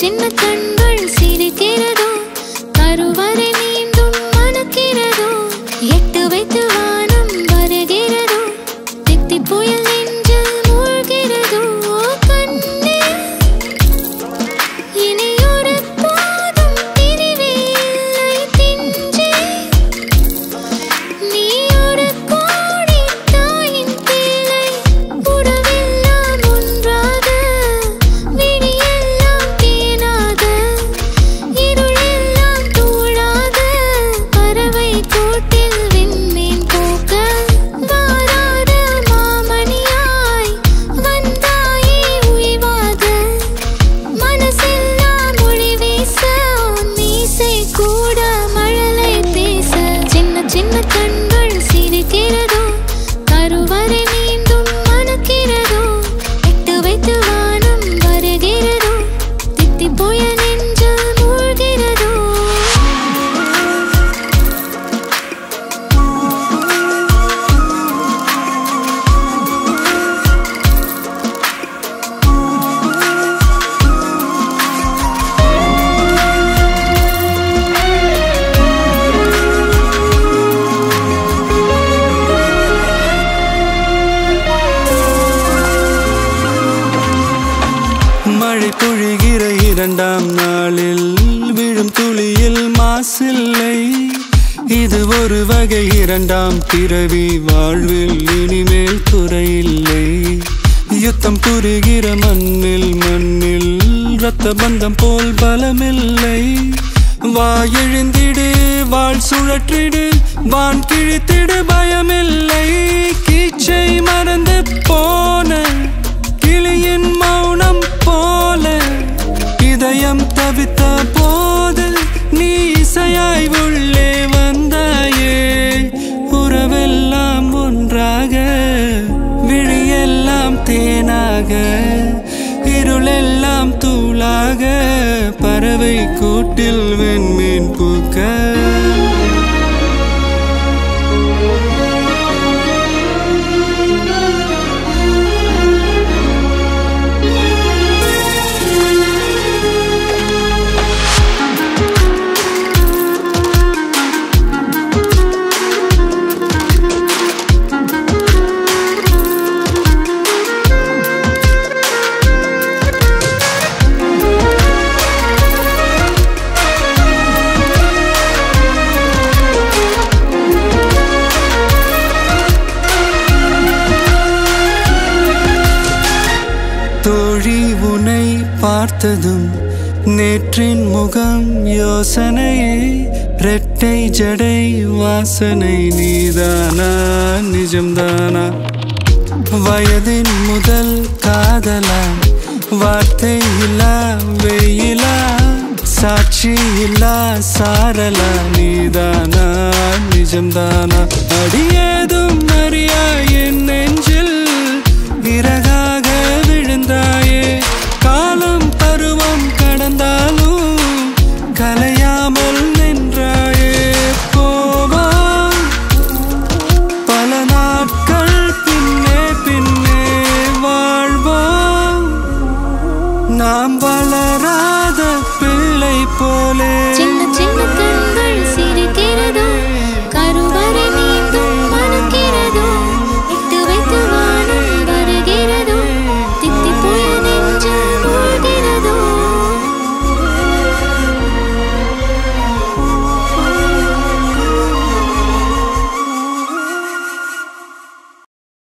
சின்ன கண்கள் சிரிக்கிறதோ கருவறை மீண்டும் மணக்கிறதோ எட்டு வைத்து வானம் வருகிறதோ தித்தி புயல் நெஞ்சில் மூழ்கிறதோ கண்ணே இனி ஒரு போதும் பிரிவே இல்லை திஞ்சே நீ ஒரு கோடி தாயின் பிள்ளை உறவெல்லாம் ஒன்றாக விழியெல்லாம் தேனாக இருளெல்லாம் தூளாக பறவை கூட்டில் விண்மீன் போக்க வாராத மாமணியாய் வந்தாயே உய்வாக மனசெல்லாம் மொழி வீச மீசை கூட மழலை பேச சின்ன சின்ன கண்கள் சிரிக்கிறதோ கருவறை மீண்டும் மணக்கிறதோ எட்டு வைத்து வானம் வருகிறதோ தித்தி புயல் நெஞ்சில் மூழ்கிறதோ மழை பொழிகிற இரண்டாம் நாளில் விழும் துளியில் மாசில்லை இது ஒரு வகை இரண்டாம் பிறவி வாழ்வில் இனிமேல் குறையில்லை யுத்தம் புரிகிற மண்ணில் இரத்த பந்தம் போல் பலமில்லை வா எழுந்திடு வாழ் சுழற்றிடு வான் கிழித்திடு பயமில்லை கீச்சை மறந்து போன கிளியின் மௌனம் போல இதயம் தவித்த போது நீ இசையாய் உள்ளே வந்தாயே உறவெல்லாம் ஒன்றாக விழியெல்லாம் தேனாக இருளெல்லாம் தூளாக பறவை கூட்டில் வெண்மீன் பூக்க தோழி உனை பார்த்ததும் நேற்றின் முகம் யோசனையே ரெட்டை ஜடை வாசனை நீதானா நிஜம்தானா வயதின் முதல் காதலா வார்த்தை இல்லா வெயிலா சாட்சி இல்லா சாரலா நீதானா நிஜம்தானா அடியேதும் அறியா என் நெஞ்சில் இறகாக விழுந்தாயே